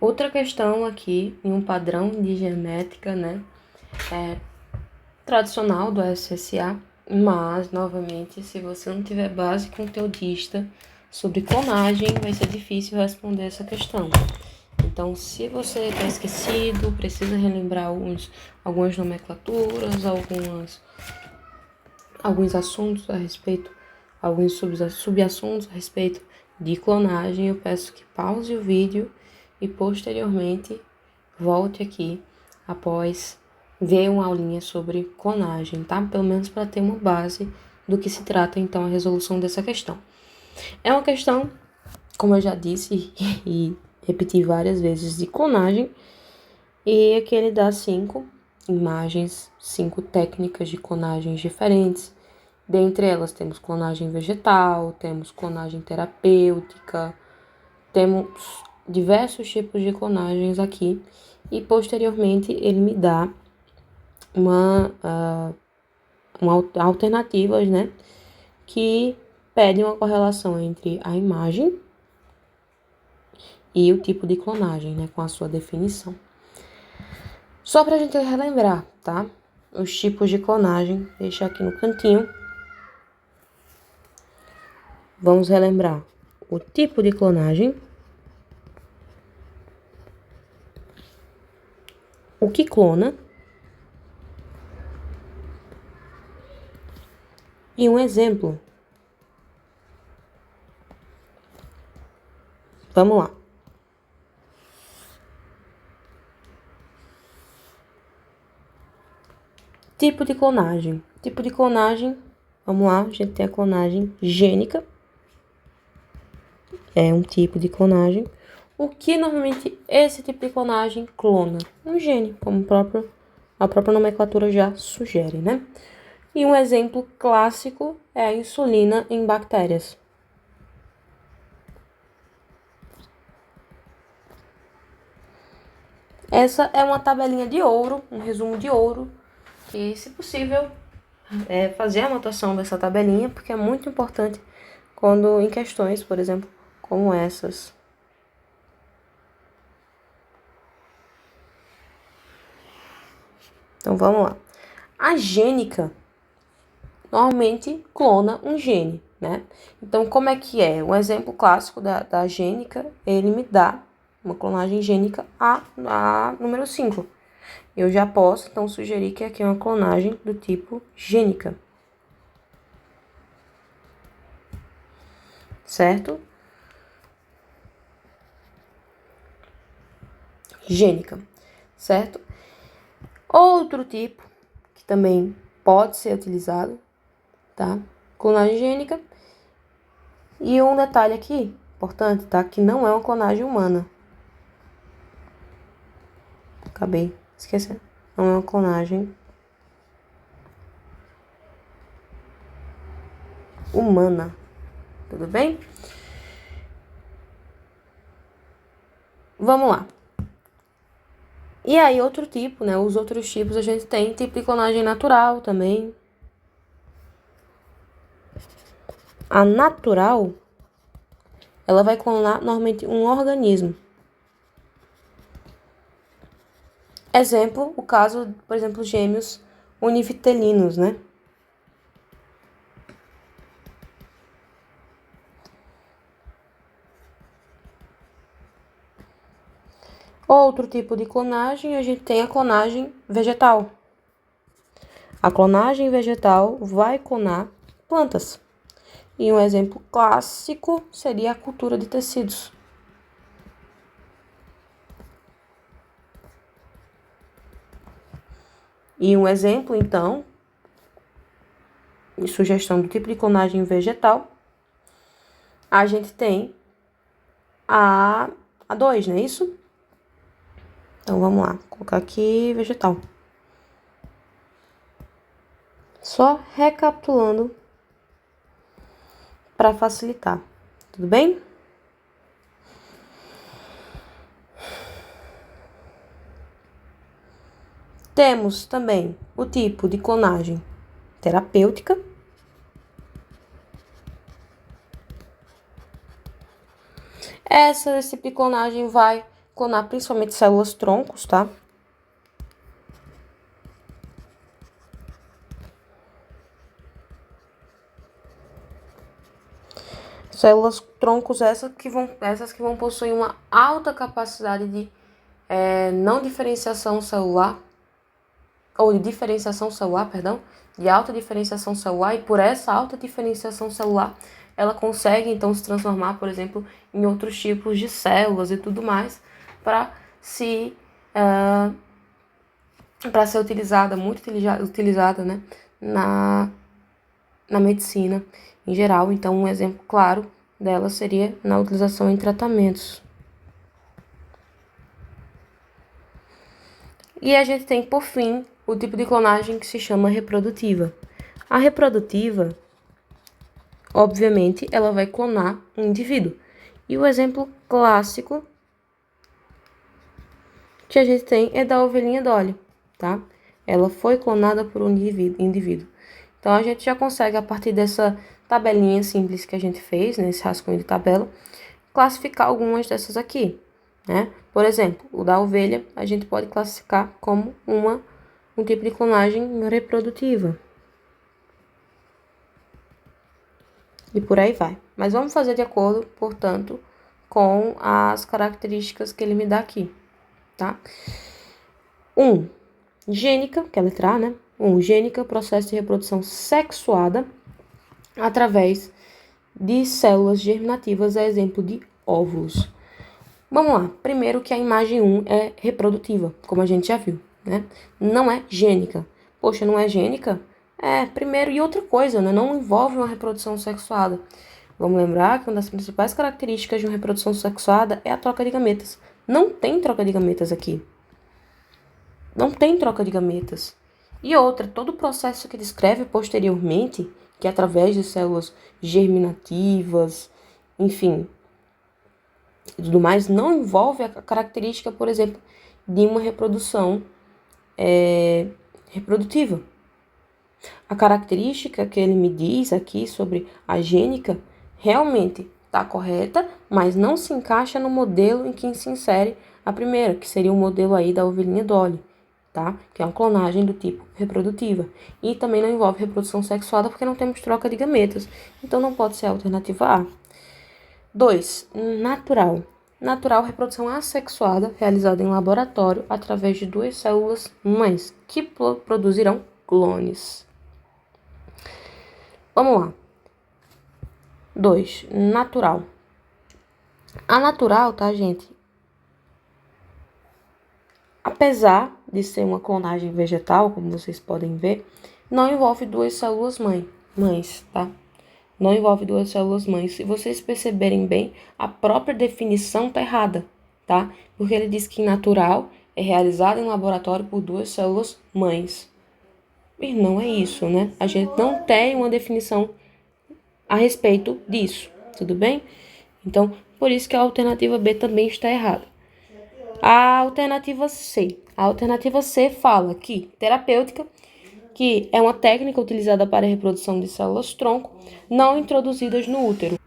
Outra questão aqui, em um padrão de genética, né, tradicional do SSA, mas, novamente, se você não tiver base conteudista sobre clonagem, vai ser difícil responder essa questão. Então, se você está esquecido, precisa relembrar algumas nomenclaturas, alguns assuntos a respeito, alguns subassuntos a respeito de clonagem, eu peço que pause o vídeo e posteriormente volte aqui após ver uma aulinha sobre clonagem, tá? Pelo menos para ter uma base do que se trata então a resolução dessa questão. É uma questão, como eu já disse e repeti várias vezes, de clonagem, e aqui ele dá 5 imagens, 5 técnicas de clonagens diferentes. Dentre elas temos clonagem vegetal, temos clonagem terapêutica, temos diversos tipos de clonagens aqui, e posteriormente ele me dá uma alternativas, né, que pedem uma correlação entre a imagem e o tipo de clonagem, né, com a sua definição. Só pra gente relembrar, tá? Os tipos de clonagem, deixar aqui no cantinho. Vamos relembrar o tipo de clonagem, o que clona e um exemplo. Vamos lá. Tipo de clonagem. Tipo de clonagem, vamos lá, a gente tem a clonagem gênica. É um tipo de clonagem. O que normalmente esse tipo de clonagem clona? Um gene, como a própria nomenclatura já sugere, né? E um exemplo clássico é a insulina em bactérias. Essa é uma tabelinha de ouro, um resumo de ouro, que, se possível, fazer a anotação dessa tabelinha, porque é muito importante quando em questões, por exemplo, como essas. Então, vamos lá. A gênica normalmente clona um gene, né? Então, como é que é? Um exemplo clássico da gênica, ele me dá uma clonagem gênica a número 5. Eu já posso, então, sugerir que aqui é uma clonagem do tipo gênica. Certo? Gênica, certo? Outro tipo que também pode ser utilizado, tá? Clonagem gênica. E um detalhe aqui, importante, tá? Que não é uma clonagem humana. Acabei esquecendo. Não é uma clonagem humana. Tudo bem? Vamos lá. E aí, outro tipo, né? Os outros tipos a gente tem tipo de clonagem natural também. A natural, ela vai clonar normalmente um organismo. Exemplo, o caso, por exemplo, gêmeos univitelinos, né? Outro tipo de clonagem, a gente tem a clonagem vegetal. A clonagem vegetal vai clonar plantas. E um exemplo clássico seria a cultura de tecidos. E um exemplo, então, de sugestão do tipo de clonagem vegetal, a gente tem a 2, não é isso? Então, vamos lá, vou colocar aqui vegetal. Só recapitulando para facilitar, tudo bem? Temos também o tipo de clonagem terapêutica. Esse tipo de clonagem vai clonar principalmente células troncos, tá? Células troncos essas que vão possuir uma alta capacidade de não diferenciação celular, ou de diferenciação celular, perdão, de alta diferenciação celular, e por essa alta diferenciação celular, ela consegue então se transformar, por exemplo, em outros tipos de células e tudo mais, para ser utilizada, muito utilizada, né, na medicina em geral. Então, um exemplo claro dela seria na utilização em tratamentos. E a gente tem, por fim, o tipo de clonagem que se chama reprodutiva. A reprodutiva, obviamente, ela vai clonar um indivíduo. E o exemplo clássico que a gente tem é da ovelhinha Dolly, tá? Ela foi clonada por um indivíduo. Então, a gente já consegue, a partir dessa tabelinha simples que a gente fez, nesse rascunho de tabela, classificar algumas dessas aqui, né? Por exemplo, o da ovelha, a gente pode classificar como um tipo de clonagem reprodutiva. E por aí vai. Mas vamos fazer de acordo, portanto, com as características que ele me dá aqui, tá? Gênica, que é a letra A, né? Gênica, processo de reprodução sexuada através de células germinativas, é exemplo de óvulos. Vamos lá. Primeiro que a imagem 1 é reprodutiva, como a gente já viu, né? Não é gênica. Poxa, não é gênica? Primeiro, e outra coisa, né? Não envolve uma reprodução sexuada. Vamos lembrar que uma das principais características de uma reprodução sexuada é a troca de gametas. Não tem troca de gametas aqui. Não tem troca de gametas. E outra, todo o processo que descreve posteriormente, que é através de células germinativas, enfim, e tudo mais, não envolve a característica, por exemplo, de uma reprodução reprodutiva. A característica que ele me diz aqui sobre a gênica realmente está correta, mas não se encaixa no modelo em que se insere a primeira, que seria o modelo aí da ovelhinha Dolly, tá? Que é uma clonagem do tipo reprodutiva. E também não envolve reprodução sexuada porque não temos troca de gametas. Então não pode ser a alternativa A. 2. Natural. Natural, reprodução assexuada, realizada em laboratório através de duas células mães, que produzirão clones. Vamos lá. 2. Natural. A natural, tá, gente? Apesar de ser uma clonagem vegetal, como vocês podem ver, não envolve duas células mães, tá? Não envolve duas células mães. Se vocês perceberem bem, a própria definição tá errada, tá? Porque ele diz que natural é realizado em laboratório por duas células mães. E não é isso, né? A gente não tem uma definição a respeito disso, tudo bem? Então, por isso que a alternativa B também está errada. A alternativa C. A alternativa C fala que terapêutica, que é uma técnica utilizada para a reprodução de células-tronco não introduzidas no útero.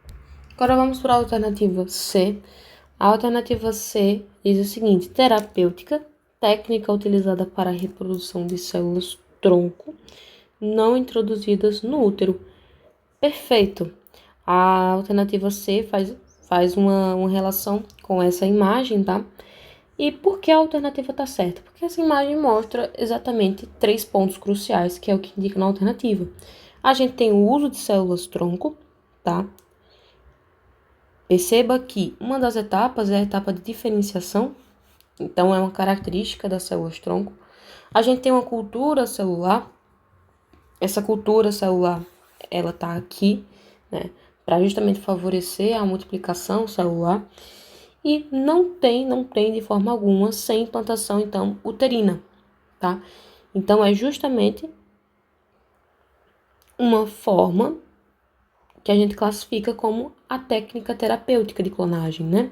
Agora vamos para a alternativa C. A alternativa C diz o seguinte: terapêutica, técnica utilizada para a reprodução de células-tronco não introduzidas no útero. Perfeito. A alternativa C faz uma relação com essa imagem, tá? E por que a alternativa está certa? Porque essa imagem mostra exatamente 3 pontos cruciais, que é o que indica na alternativa. A gente tem o uso de células-tronco, tá? Perceba que uma das etapas é a etapa de diferenciação, então é uma característica das células-tronco. A gente tem uma cultura celular, essa cultura celular, ela tá aqui, né? Para justamente favorecer a multiplicação celular. E não tem de forma alguma sem implantação, então, uterina, tá? Então, é justamente uma forma que a gente classifica como a técnica terapêutica de clonagem, né?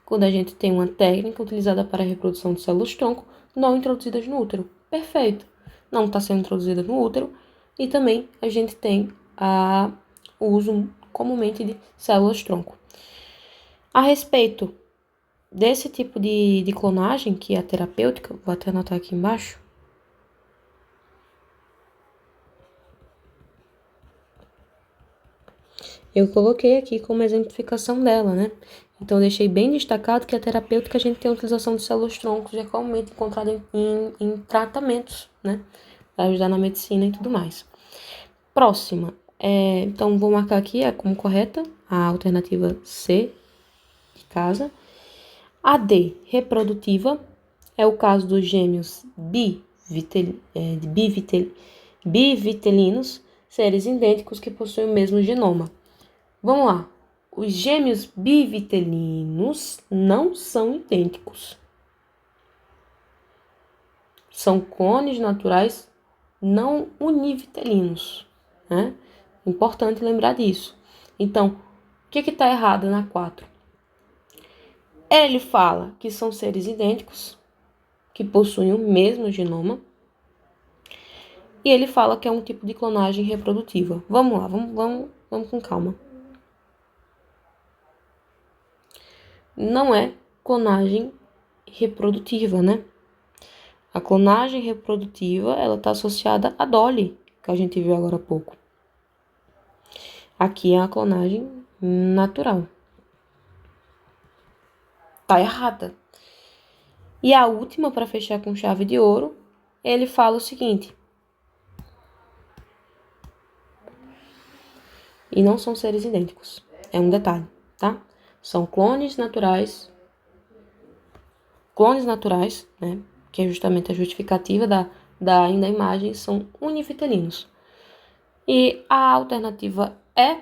Quando a gente tem uma técnica utilizada para a reprodução de células-tronco não introduzidas no útero. Perfeito. Não está sendo introduzida no útero. E também a gente tem o uso comumente de células-tronco. A respeito desse tipo de clonagem, que é a terapêutica, vou até anotar aqui embaixo. Eu coloquei aqui como exemplificação dela, né? Então, deixei bem destacado que a terapêutica a gente tem a utilização de células-troncos, é comumente encontrada em tratamentos, né? Para ajudar na medicina e tudo mais. Próxima. Então, vou marcar aqui como correta a alternativa C, de casa. A D, reprodutiva, é o caso dos gêmeos bivitelinos, seres idênticos que possuem o mesmo genoma. Vamos lá. Os gêmeos bivitelinos não são idênticos. São clones naturais não univitelinos, né? Importante lembrar disso. Então, o que está errado na 4? Ele fala que são seres idênticos, que possuem o mesmo genoma, e ele fala que é um tipo de clonagem reprodutiva. Vamos lá, vamos com calma. Não é clonagem reprodutiva, né? A clonagem reprodutiva, ela está associada à Dolly, que a gente viu agora há pouco. Aqui é a clonagem natural. Tá errada. E a última, para fechar com chave de ouro, ele fala o seguinte: e não são seres idênticos. É um detalhe, tá? São clones naturais, né? Que é justamente a justificativa da imagem, são univitelinos. E a alternativa E,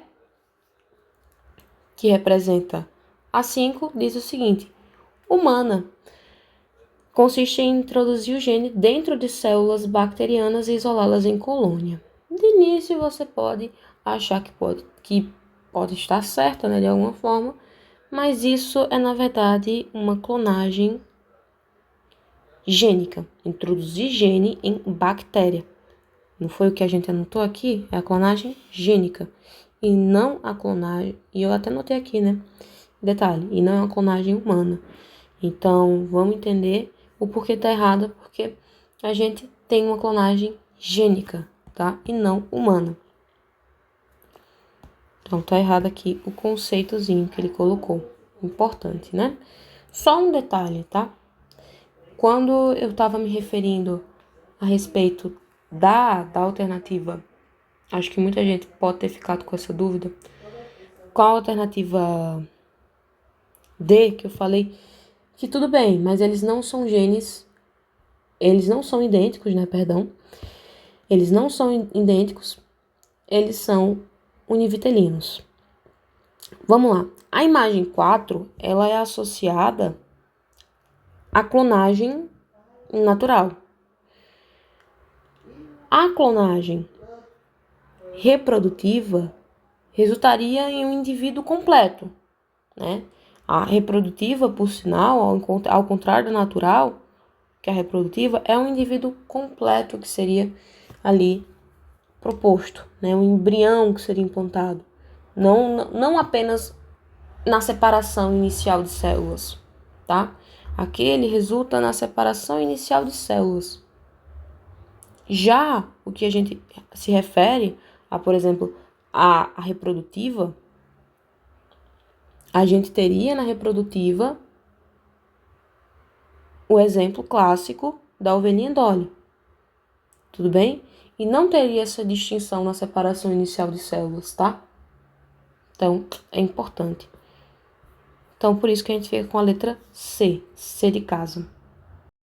que representa a 5, diz o seguinte: humana. Consiste em introduzir o gene dentro de células bacterianas e isolá-las em colônia. De início, você pode achar que pode estar certa, né, de alguma forma, mas isso é, na verdade, uma clonagem gênica. Introduzir gene em bactéria. Não foi o que a gente anotou aqui? É a clonagem gênica. E não a clonagem... E eu até anotei aqui, né? Detalhe, e não a clonagem humana. Então, vamos entender o porquê tá errado, porque a gente tem uma clonagem gênica, tá? E não humana. Então, tá errado aqui o conceitozinho que ele colocou. Importante, né? Só um detalhe, tá? Quando eu tava me referindo a respeito da alternativa, acho que muita gente pode ter ficado com essa dúvida. Qual a alternativa D, que eu falei que tudo bem, mas eles não são genes, eles não são idênticos, né, perdão. Eles não são idênticos, eles são univitelinos. Vamos lá. A imagem 4, ela é associada à clonagem natural. A clonagem reprodutiva resultaria em um indivíduo completo, né? A reprodutiva, por sinal, ao contrário da natural, que a reprodutiva é um indivíduo completo que seria ali proposto, né? Um embrião que seria implantado. Não apenas na separação inicial de células, tá? Aqui ele resulta na separação inicial de células. Já o que a gente se refere a, por exemplo, a reprodutiva, a gente teria na reprodutiva o exemplo clássico da ovelhinha Dolly. Tudo bem? E não teria essa distinção na separação inicial de células, tá? Então, é importante. Então, por isso que a gente fica com a letra C, C de casa.